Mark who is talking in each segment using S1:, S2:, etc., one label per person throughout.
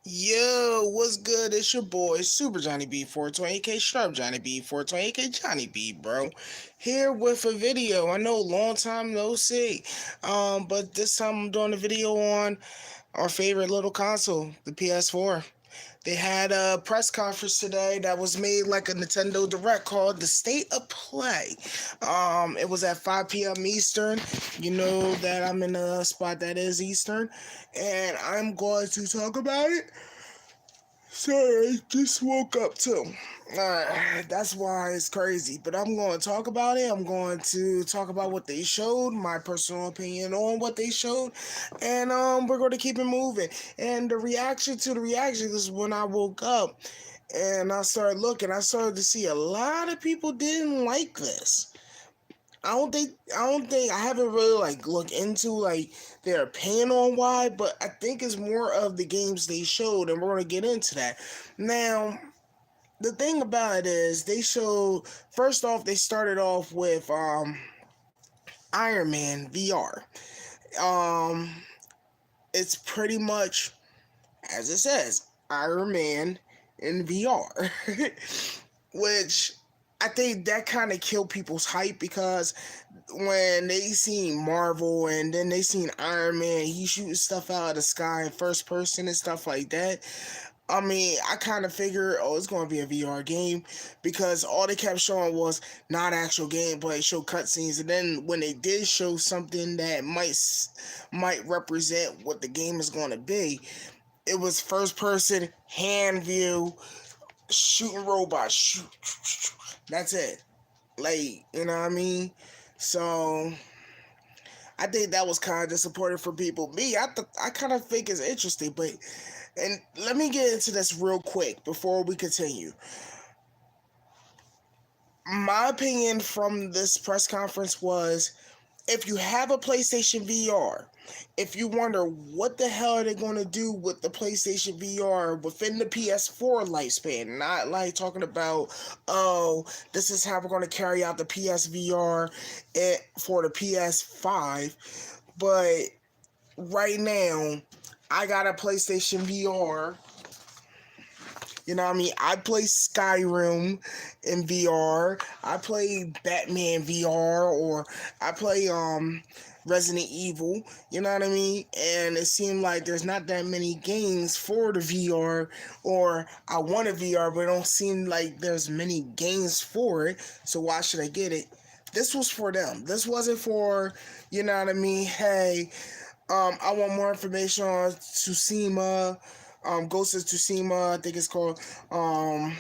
S1: Yo, what's good? It's your boy Super Johnny B 420K Sharp Johnny B 420K Johnny B, bro. Here with a video. I know, long time no see. But this time I'm doing a video on our favorite little console, the PS4. They had a press conference today that was made like a Nintendo Direct called the State of Play. It was at 5 p.m. Eastern. You know that I'm in a spot that is Eastern, and I'm going to talk about it. Sorry, just woke up too. That's why it's crazy. But I'm going to talk about it. I'm going to talk about what they showed, my personal opinion on what they showed, and we're going to keep it moving. And the reaction to the reaction is when I woke up and I started looking. I started to see a lot of people didn't like this. I don't think I haven't really like looked into like their opinion on why, but I think it's more of the games they showed, and we're gonna get into that. Now, the thing about it is they showed, first off, they started off with Iron Man VR. Um it's pretty much as it says, Iron Man in VR. Which I think that kind of killed people's hype because when they seen Marvel and then they seen Iron Man, he shooting stuff out of the sky in first person and stuff like that. I mean, I kind of figured, oh, it's going to be a VR game because all they kept showing was not actual gameplay, show cutscenes, and then when they did show something that might represent what the game is going to be, it was first person hand view shooting robots. Shoot, shoot, shoot. That's it. Like, you know what I mean? So I think that was kind of disappointing for people. Me, I kind of think it's interesting, but and let me get into this real quick before we continue. My opinion from this press conference was, if you have a PlayStation VR, if you wonder what the hell are they going to do with the PlayStation VR within the PS4 lifespan, not like talking about, oh, this is how we're going to carry out the PSVR for the PS5, but right now, I got a PlayStation VR. You know what I mean? I play Skyrim in VR. I play Batman VR, or I play Resident Evil. You know what I mean? And it seemed like there's not that many games for the VR, or I want a VR, but it don't seem like there's many games for it. So why should I get it? This was for them. This wasn't for, you know what I mean? Hey, I want more information on Tsushima, Ghost of Tsushima, I think it's called. I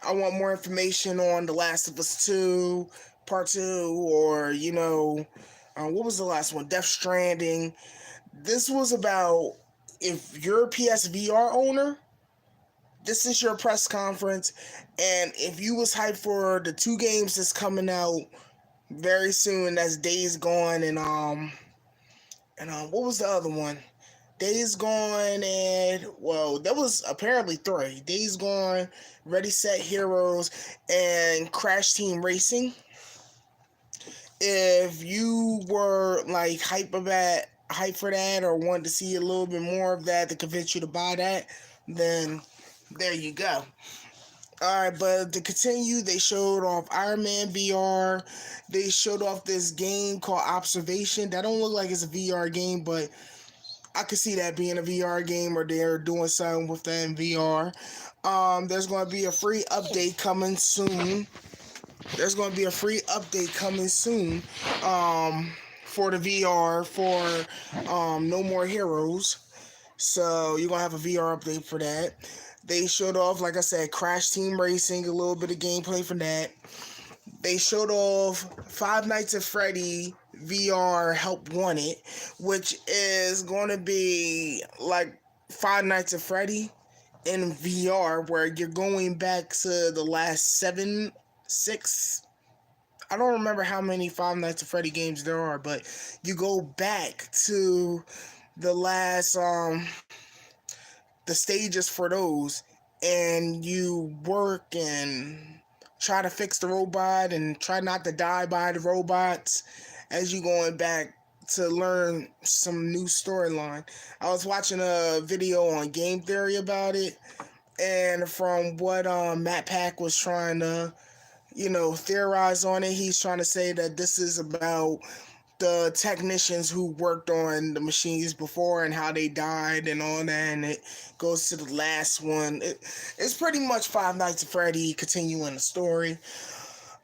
S1: want more information on The Last of Us 2, Part 2, or, what was the last one? Death Stranding. This was about, if you're a PSVR owner, this is your press conference, and if you was hyped for the two games that's coming out very soon, that's Days Gone and what was the other one? Days Gone, and well, that was apparently three. Days Gone, Ready Set Heroes, and Crash Team Racing. If you were like hype for that, or wanted to see a little bit more of that to convince you to buy that, then there you go. Alright, but to continue, they showed off Iron Man VR. They showed off this game called Observation. That don't look like it's a VR game, but I could see that being a VR game, or they're doing something with that in VR. There's going to be a free update coming soon. There's going to be a free update coming soon for the VR for No More Heroes. So you're going to have a VR update for that. They showed off, like I said, Crash Team Racing, a little bit of gameplay from that. They showed off Five Nights at Freddy VR Help Wanted, which is going to be like Five Nights at Freddy in VR, where you're going back to the last six. I don't remember how many Five Nights at Freddy games there are, but you go back to the last the stages for those, and you work and try to fix the robot and try not to die by the robots as you going back to learn some new storyline. I was watching a video on Game Theory about it, and from what Matt Pack was trying to, theorize on it, he's trying to say that this is about the technicians who worked on the machines before and how they died and all that, and it goes to the last one. It's pretty much Five Nights at Freddy continuing the story.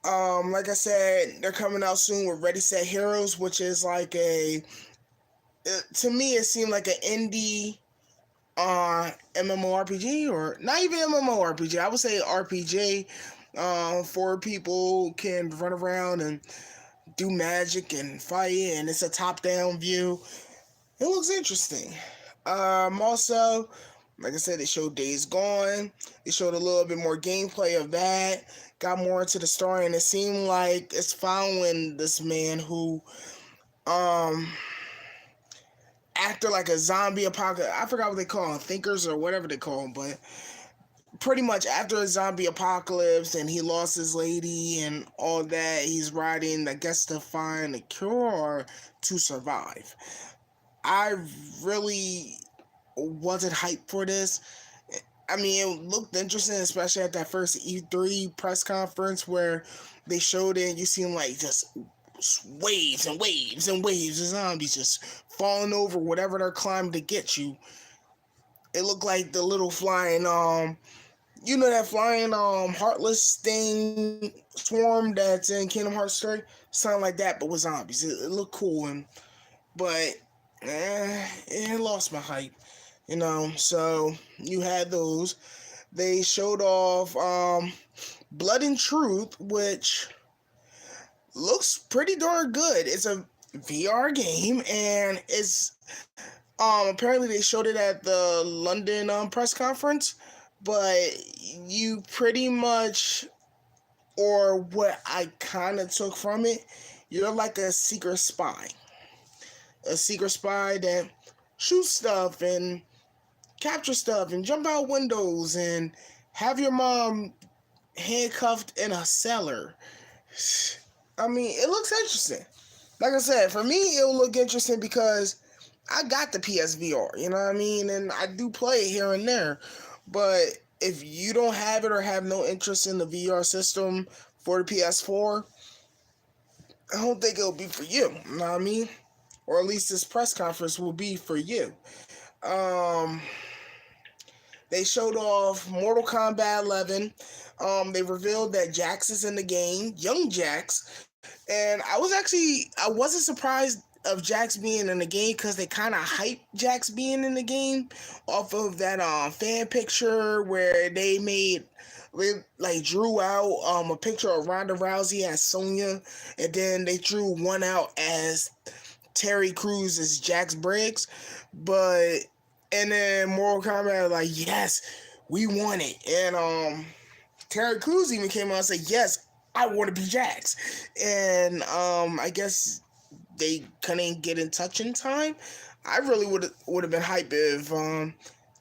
S1: Like I said, they're coming out soon with Ready Set Heroes, which is like to me it seemed like an indie MMORPG, or not even MMORPG. I would say RPG. For people can run around and do magic and fight, and it's a top-down view. It looks interesting. Also, like I said, they showed Days Gone. They showed a little bit more gameplay of that. Got more into the story, and it seemed like it's following this man who, after like a zombie apocalypse, I forgot what they call them, thinkers or whatever they call them, but pretty much after a zombie apocalypse and he lost his lady and all that, he's riding, I guess, to find a cure or to survive. I really wasn't hyped for this. I mean, it looked interesting, especially at that first E3 press conference where they showed it. You seen like just waves and waves and waves of zombies just falling over whatever they're climbing to get you. It looked like the little flying that flying heartless thing swarm that's in Kingdom Hearts 3, something like that, but with zombies. It looked cool, but it lost my hype, So you had those. They showed off Blood and Truth, which looks pretty darn good. It's a VR game, and it's apparently they showed it at the London press conference. But you pretty much, or what I kind of took from it, you're like a secret spy. A secret spy that shoots stuff and capture stuff and jump out windows and have your mom handcuffed in a cellar. I mean, it looks interesting. Like I said, for me, it'll look interesting because I got the PSVR, you know what I mean? And I do play it here and there. But if you don't have it or have no interest in the VR system for the PS4, I don't think it'll be for you. You know what I mean? Or at least this press conference will be for you. They showed off Mortal Kombat 11. They revealed that Jax is in the game, young Jax. And I wasn't surprised of Jax being in the game because they kind of hyped Jax being in the game off of that fan picture where they drew out a picture of Ronda Rousey as Sonya, and then they drew one out as Terry Crews as Jax Briggs. And then Mortal Kombat like, yes, we want it. And Terry Crews even came out and said, yes, I want to be Jax. And I guess they couldn't get in touch in time. I really would have been hyped if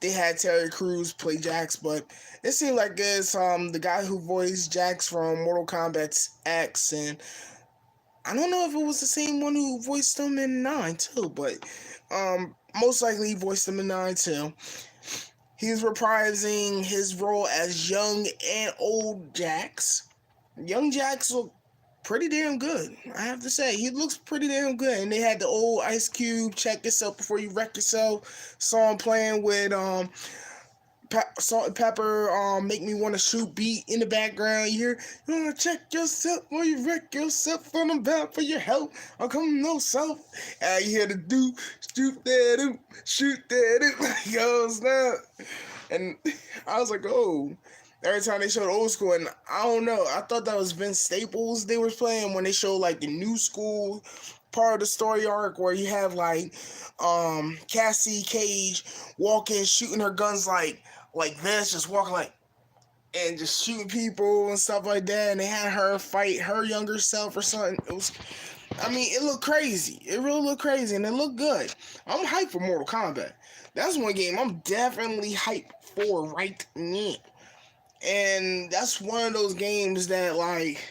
S1: they had Terry Crews play Jax, but it seemed like it's the guy who voiced Jax from Mortal Kombat X, and I don't know if it was the same one who voiced him in 9 too, but most likely he voiced him in 9 too. He's reprising his role as young and old Jax. Young Jax looked pretty damn good, I have to say. He looks pretty damn good. And they had the old Ice Cube, check yourself before you wreck yourself song playing with Salt and Pepper, make me want to shoot beat in the background. You hear, you want to check yourself before you wreck yourself, and I'm bound for your help. I'm coming no self. You hear the do, shoot that, yo, snap. And I was like, oh. Every time they showed old school, and I don't know, I thought that was Vince Staples they were playing when they showed like the new school part of the story arc where you have like Cassie Cage walking, shooting her guns like this, just walking like and just shooting people and stuff like that, and they had her fight her younger self or something. It looked crazy. It really looked crazy, and it looked good. I'm hyped for Mortal Kombat. That's one game I'm definitely hyped for right now. And that's one of those games that, like,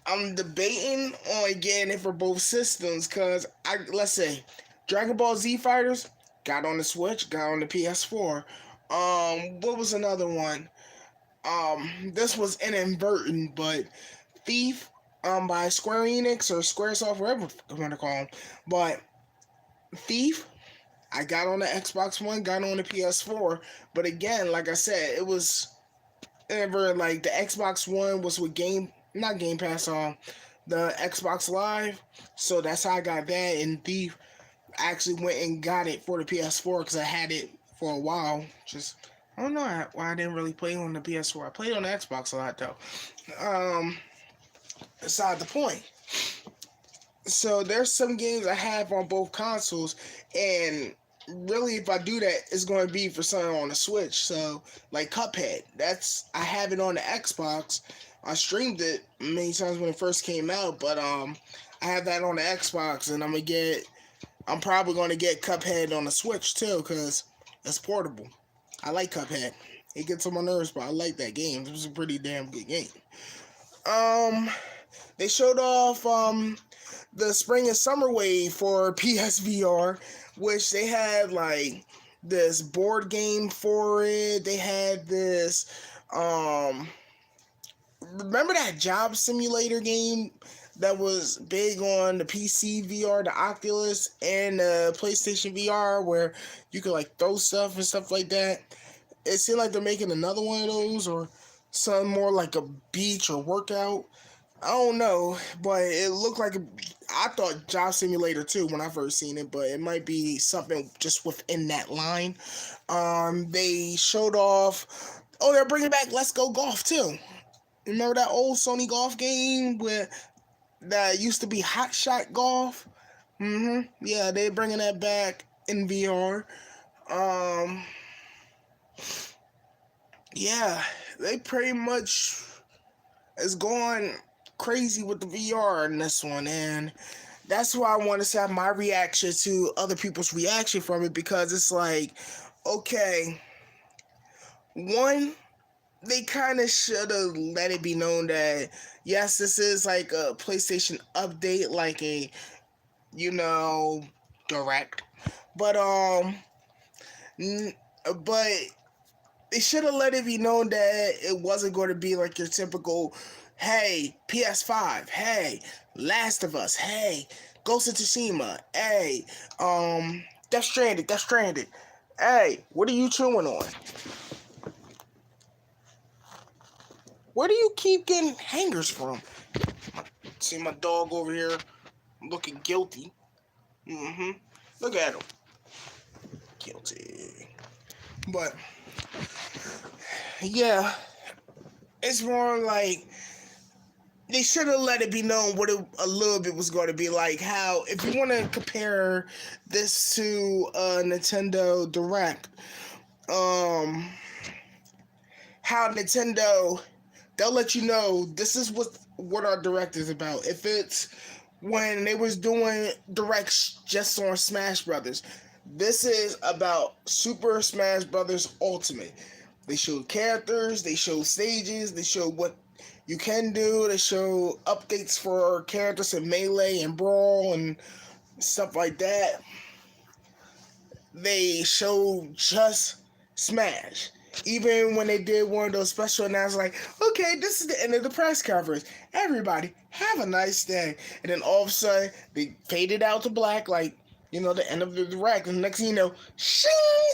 S1: I'm debating on getting it for both systems because let's say Dragon Ball Z Fighters got on the Switch, got on the PS4. What was another one? This was inadvertent, but Thief, by Square Enix or Squaresoft, whatever you want to call them. But Thief, I got on the Xbox One, got on the PS4. But again, like I said, it was ever like the Xbox One was with not Game Pass, the Xbox Live. So that's how I got that. And Thief actually went and got it for the PS4 because I had it for a while. Just I don't know why I didn't really play on the PS4. I played on the Xbox a lot though. Aside the point. So there's some games I have on both consoles, and really, if I do that, it's going to be for something on the Switch. So, like Cuphead, I have it on the Xbox. I streamed it many times when it first came out, but I have that on the Xbox, and I'm probably going to get Cuphead on the Switch too, because it's portable. I like Cuphead. It gets on my nerves, but I like that game. It was a pretty damn good game. They showed off the spring and summer wave for PSVR, which they had like this board game for it. They had this remember that job simulator game that was big on the PC VR, the Oculus, and the PlayStation VR, where you could like throw stuff and stuff like that. It seemed like they're making another one of those, or something more like a beach or workout. I don't know, but it looked like I thought Job Simulator 2 when I first seen it, but it might be something just within that line. They showed off. Oh, they're bringing back Let's Go Golf too. Remember that old Sony Golf game that used to be Hot Shot Golf? Yeah, they're bringing that back in VR. Yeah, they pretty much is going crazy with the VR in this one, and that's why I want to have my reaction to other people's reaction from it, because it's like, okay, one, they kind of should have let it be known that yes, this is like a PlayStation update, like a direct, but but they should have let it be known that it wasn't going to be like your typical, hey, PS5, hey, Last of Us, hey, Ghost of Tsushima, hey, Death Stranded, hey, what are you chewing on? Where do you keep getting hangers from? See my dog over here looking guilty. Look at him. Guilty. But yeah, it's more like they should have let it be known what it a little bit was going to be like. How, if you want to compare this to Nintendo Direct, how Nintendo, they'll let you know this is what our Direct is about. If it's when they was doing Directs just on Smash Brothers, this is about Super Smash Brothers Ultimate. They showed characters, they showed stages, they showed what you can do, they show updates for characters in Melee and Brawl and stuff like that. They showed just Smash. Even when they did one of those special announcements like, okay, this is the end of the press conference. Everybody, have a nice day. And then all of a sudden, they faded out to black, like, the end of the Direct. And the next thing you know, shing!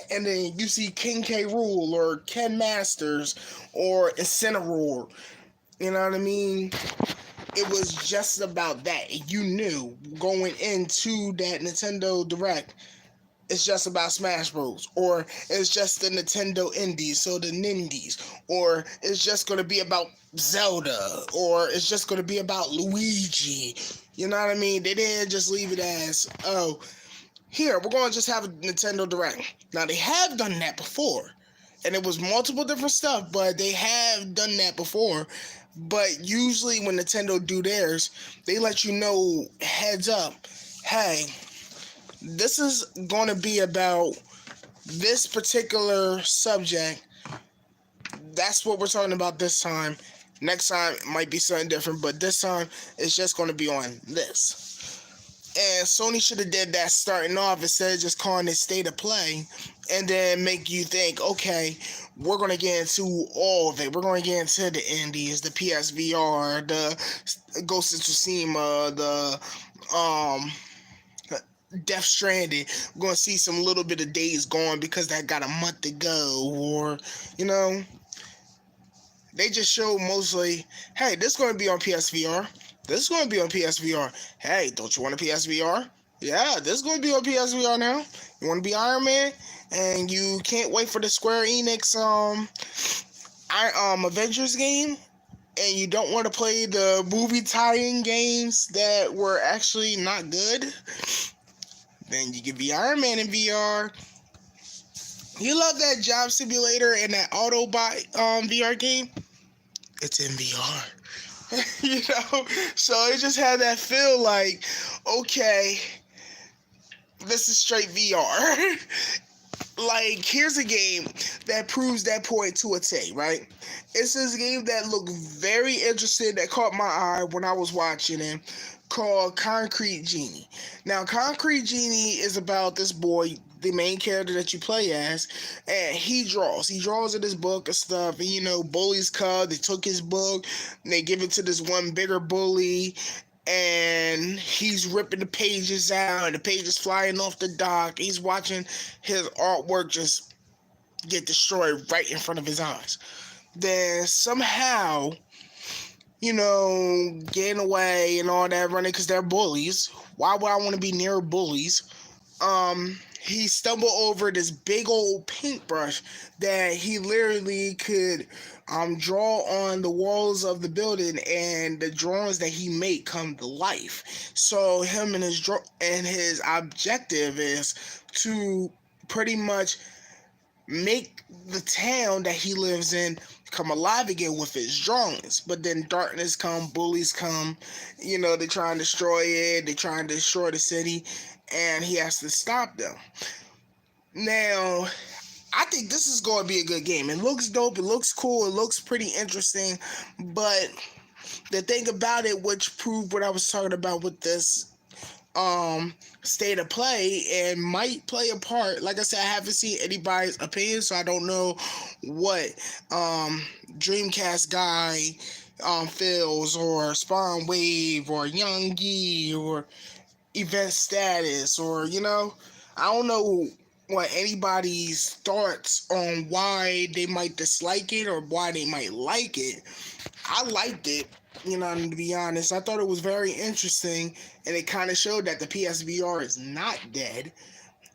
S1: And then you see King K. Rool or Ken Masters or Incineroar. You know what I mean? It was just about that. You knew going into that Nintendo Direct, it's just about Smash Bros. Or it's just the Nintendo Indies, so the Nindies. Or it's just going to be about Zelda. Or it's just going to be about Luigi. You know what I mean? They didn't just leave it as, oh, here, we're going to just have a Nintendo Direct. Now, they have done that before. And it was multiple different stuff, but they have done that before. But usually when Nintendo do theirs, they let you know heads up, hey, this is going to be about this particular subject. That's what we're talking about this time. Next time it might be something different, but this time it's just going to be on this. And Sony should have did that starting off instead of just calling it State of Play, and then make you think, okay, we're going to get into all of it. We're going to get into the indies, the PSVR, the Ghost of Tsushima, the Death Stranding. We're going to see some little bit of Days Gone because that got a month to go, or, you know, they just show mostly, hey, this is going to be on PSVR. This is going to be on PSVR. Hey, don't you want a PSVR? Yeah, this is going to be on PSVR now. You want to be Iron Man? And you can't wait for the Square Enix Avengers game? And you don't want to play the movie tie-in games that were actually not good? Then you can be Iron Man in VR. You love that job simulator and that Autobot VR game? It's in VR. You know, so it just had that feel like, okay, this is straight VR. Like, here's a game that proves that point to a T, right? It's this game that looked very interesting, that caught my eye when I was watching it, called Concrete Genie. Now, Concrete Genie is about this boy, the main character that you play as, and he draws. He draws in his book and stuff, and, you know, bullies come, they took his book, and they give it to this one bigger bully, and he's ripping the pages out, and the pages flying off the dock. He's watching his artwork just get destroyed right in front of his eyes. Then somehow, you know, getting away and all that, running because they're bullies. Why would I want to be near bullies? He stumbled over this big old paintbrush that he literally could draw on the walls of the building, and the drawings that he made come to life. So him and his objective is to pretty much make the town that he lives in come alive again with his drawings. But then darkness come, bullies come, you know, they try and destroy it, they try and destroy the city, and he has to stop them. Now, I think this is going to be a good game. It looks dope, it looks cool, it looks pretty interesting, but the thing about it, which proved what I was talking about with this State of Play, and might play a part. Like I said, I haven't seen anybody's opinion, so I don't know what Dreamcast guy feels, or Spawn Wave, or Young Yi, or Event Status, or, you know, I don't know what anybody's thoughts on why they might dislike it or why they might like it. I liked it, you know, to be honest. I thought it was very interesting, and it kind of showed that the PSVR is not dead,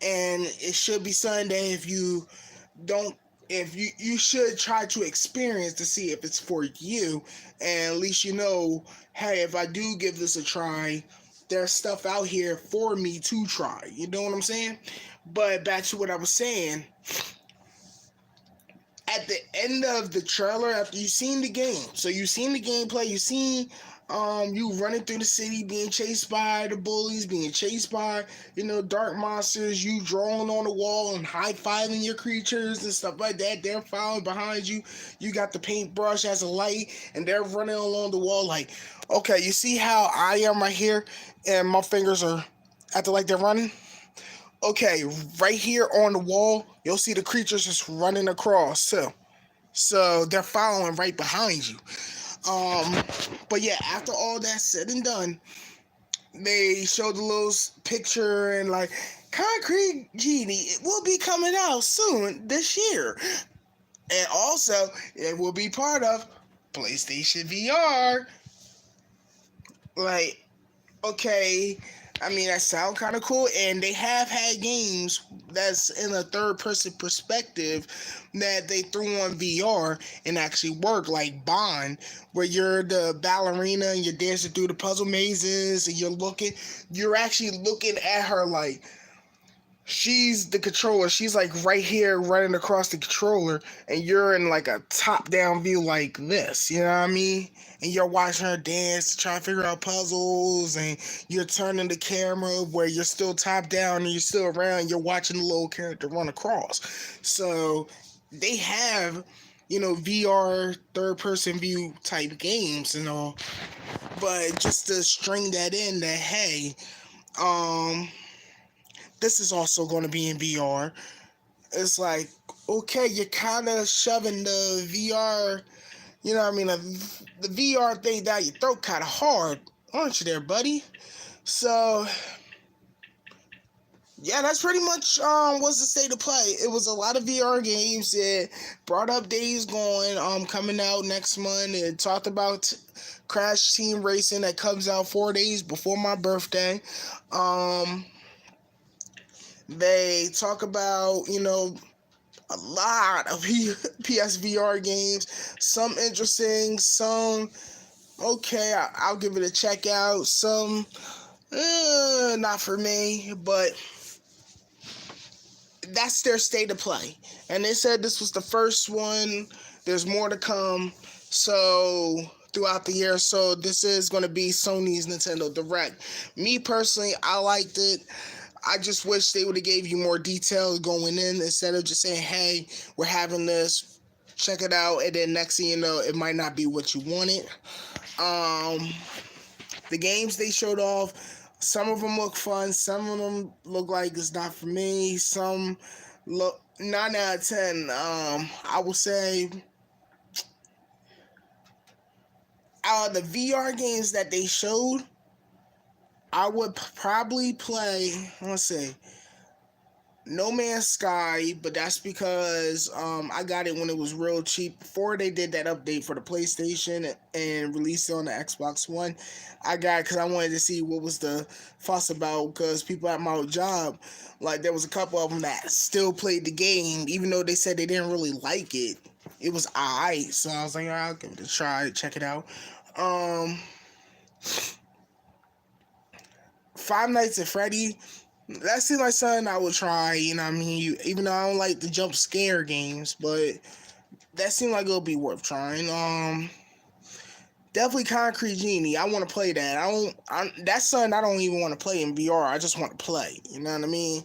S1: and it should be something that if you should try to experience to see if it's for you, and at least you know, hey, if I do give this a try, there's stuff out here for me to try. You know what I'm saying? But back to what I was saying. At the end of the trailer, after you've seen the game, so you've seen the gameplay, you've seen you running through the city, being chased by the bullies, being chased by, you know, dark monsters, you drawing on the wall and high-fiving your creatures and stuff like that. They're following behind you. You got the paintbrush as a light, and they're running along the wall like, okay, you see how I am right here, and my fingers are acting like they're running? Okay, right here on the wall, you'll see the creatures just running across too. So they're following right behind you. But yeah, after all that said and done, they showed a little picture and like, Concrete Genie, it will be coming out soon this year. And also, it will be part of PlayStation VR. Like, okay, I mean, that sounds kind of cool, and they have had games that's in a third-person perspective that they threw on VR and actually work, like Bond, where you're the ballerina and you're dancing through the puzzle mazes, and you're actually looking at her like she's the controller. She's like right here running across the controller, and you're in like a top-down view like this, you know what I mean? And you're watching her dance, trying to figure out puzzles, and you're turning the camera where you're still top down and you're still around, you're watching the little character run across. So they have VR third person view type games and all. But just to string that in, that hey, um, this is also going to be in VR. It's like, okay, you're kind of shoving the VR, the VR thing down your throat kind of hard, aren't you there, buddy? So yeah, that's pretty much was the state of play. It was a lot of VR games. It brought up Days Gone coming out next month. It talked about Crash Team Racing that comes out 4 days before my birthday. They talk about a lot of PSVR games. Some interesting, some okay. I'll give it a check out. Some not for me, but that's their state of play. And they said this was the first one. There's more to come. So throughout the year, so this is going to be Sony's Nintendo Direct. Me personally, I liked it. I just wish they would have gave you more details going in instead of just saying, hey, we're having this, check it out, and then next thing you know, it might not be what you wanted. The games they showed off, some of them look fun, some of them look like it's not for me, some look 9 out of 10. I would say out of the VR games that they showed, I would probably play, let's see, No Man's Sky, but that's because I got it when it was real cheap before they did that update for the PlayStation and released it on the Xbox One. I got it because I wanted to see what was the fuss about, because people at my job, like there was a couple of them that still played the game even though they said they didn't really like it. It was alright, so I was like, I'll give it a try, check it out. Five Nights at Freddy, that seems like something I would try, even though I don't like the jump scare games, but that seemed like it'll be worth trying. Definitely Concrete Genie. I want to play that. That's something I don't even want to play in VR. I just want to play. You know what I mean?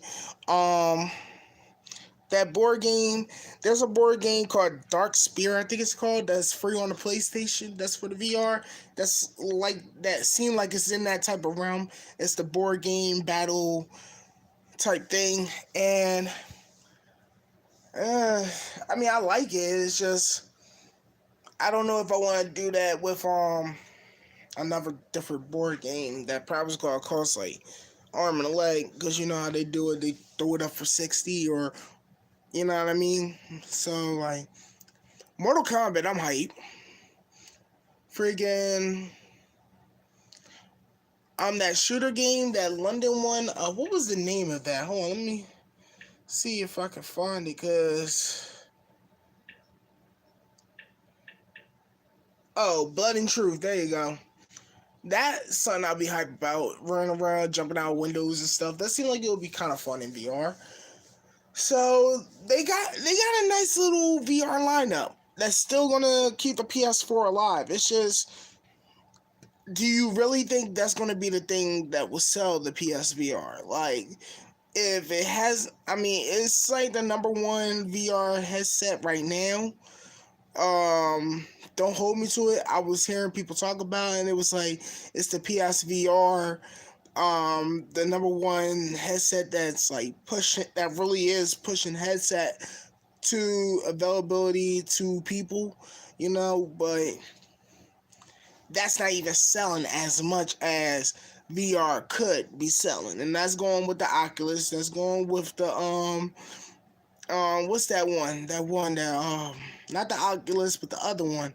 S1: That board game, there's a board game called Dark Spear, I think it's called, that's free on the PlayStation. That's for the VR. That's like, that seemed like it's in that type of realm. It's the board game battle type thing, and I like it. It's just I don't know if I want to do that with another different board game that probably is gonna cost like arm and a leg, because you know how they do it. They throw it up for 60, or you know what I mean. So like Mortal Kombat, I'm hype. Friggin' that shooter game, that London one. What was the name of that? Hold on, let me see if I can find it, cause Blood and Truth. There you go. That's something I'll be hyped about. Running around, jumping out windows and stuff. That seemed like it would be kind of fun in VR. So they got a nice little VR lineup that's still gonna keep the PS4 alive. It's just, do you really think that's gonna be the thing that will sell the PSVR? Like, if it has, it's like the number one VR headset right now. Don't hold me to it. I was hearing people talk about it, and it was like it's the PSVR, the number one headset that's like pushing, that really is pushing headset to availability to people, but that's not even selling as much as VR could be selling. And that's going with the Oculus, that's going with the what's that one? That one that not the Oculus, but the other one.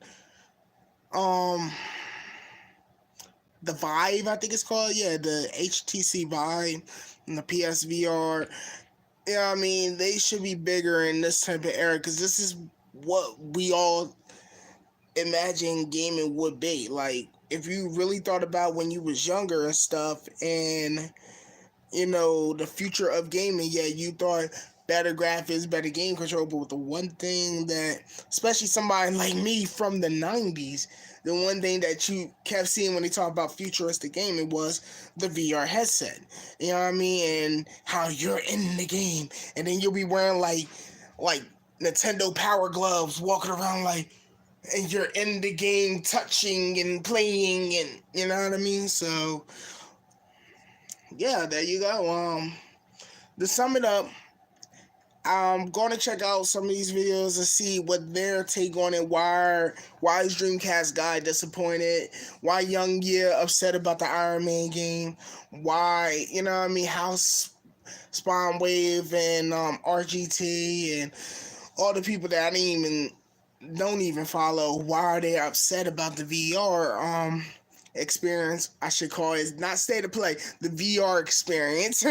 S1: The Vive, I think it's called. Yeah, the HTC Vive and the PSVR. Yeah, they should be bigger in this type of era, because this is what we all imagine gaming would be. Like, if you really thought about when you was younger and stuff, and the future of gaming, yeah, you thought better graphics, better game control, but the one thing that, especially somebody like me from the 90s, the one thing that you kept seeing when they talk about futuristic gaming was the VR headset. You know what I mean? And how you're in the game, and then you'll be wearing like Nintendo Power Gloves walking around like, and you're in the game touching and playing, and you know what I mean? So yeah, there you go. To sum it up, I'm gonna check out some of these videos and see what their take on it. Why is Dreamcast guy disappointed? Why Young Year upset about the Iron Man game? Why, you know what I mean? How Spawn Wave and RGT and all the people that don't even follow. Why are they upset about the VR experience? I should call it not state of play, the VR experience.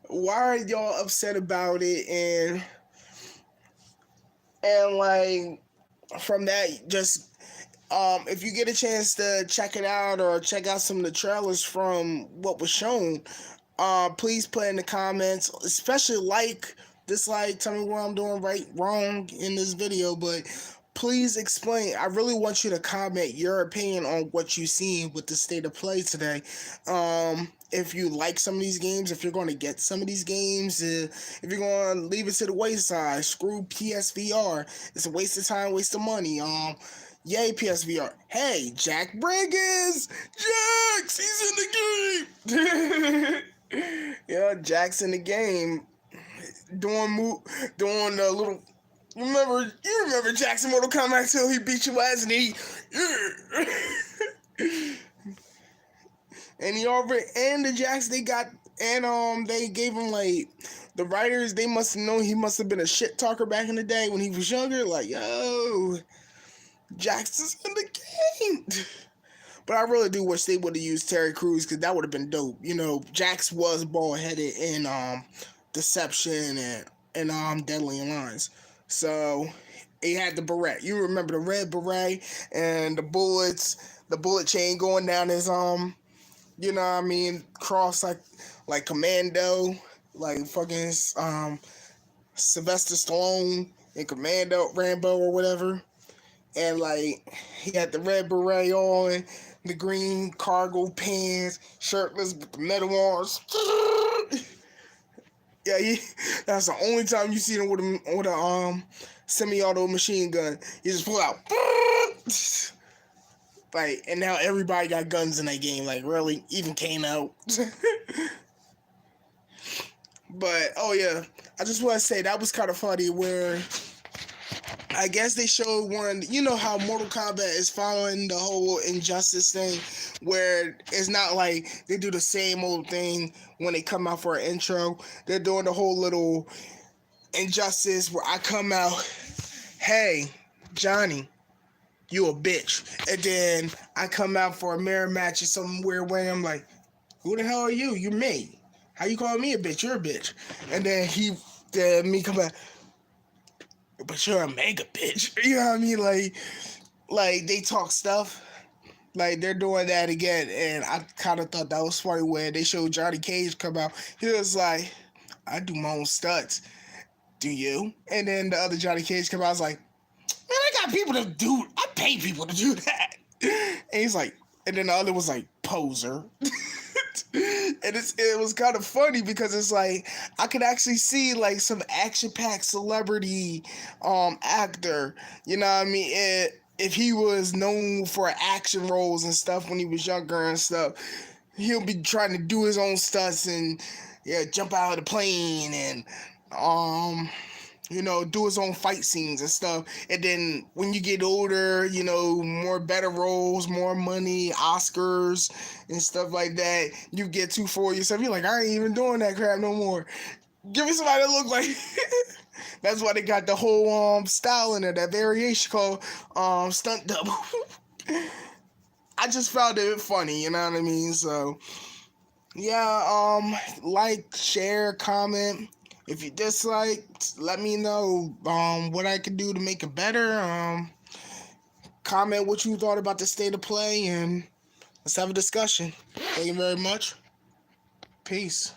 S1: Why are y'all upset about it? And like from that, just if you get a chance to check it out or check out some of the trailers from what was shown, please put in the comments, especially dislike, tell me what I'm doing right, wrong in this video, but please explain. I really want you to comment your opinion on what you've seen with the state of play today. If you like some of these games, if you're going to get some of these games, if you're going to leave it to the wayside, screw PSVR. It's a waste of time, waste of money. Yay, PSVR. Hey, Jack Briggins! Jax! He's in the game! Yeah, Jack's in the game. Doing the little... You remember Jackson Mortal Kombat till he beat your ass and the Jacks they got, and they gave him like, the writers, they must have known he must have been a shit talker back in the day when he was younger, like, yo, Jax is in the game. But I really do wish they would have used Terry Crews, because that would have been dope. You know, Jax was bald-headed in Deception and Deadly Alliance. So he had the beret. You remember the red beret and the bullet chain going down his you know what I mean, cross like Commando, like fucking Sylvester Stallone in Commando, Rambo or whatever. And like he had the red beret on, the green cargo pants, shirtless with the metal arms. Yeah, that's the only time you see him with a semi-auto machine gun. He just pull out. Like, and now everybody got guns in that game. Like, really, even came out. But oh yeah, I just want to say that was kind of funny. Where I guess they showed one. You know how Mortal Kombat is following the whole Injustice thing, where it's not like they do the same old thing when they come out for an intro. They're doing the whole little Injustice where I come out, hey, Johnny, you a bitch. And then I come out for a mirror match in some weird way. I'm like, who the hell are you? You're me. How you calling me a bitch? You're a bitch. And then me come back, but you're a mega bitch. You know what I mean? Like they talk stuff. Like they're doing that again. And I kind of thought that was funny when they showed Johnny Cage come out. He was like, I do my own stunts. Do you? And then the other Johnny Cage come out. I was like, man, I got people to do. I pay people to do that. And he's like, and then the other was like, poser. And it was kind of funny because it's like I could actually see like some action-packed celebrity actor, you know what I mean, if he was known for action roles and stuff when he was younger and stuff, he'll be trying to do his own stunts and jump out of the plane and do his own fight scenes and stuff. And then when you get older, more better roles, more money, Oscars and stuff like that, you get too for yourself. You're like, I ain't even doing that crap no more. Give me somebody that look like that's why they got the whole style in it, that variation called stunt double. I just found it funny, you know what I mean? So yeah, like, share, comment. If you disliked, let me know what I can do to make it better. Comment what you thought about the state of play, and let's have a discussion. Thank you very much. Peace.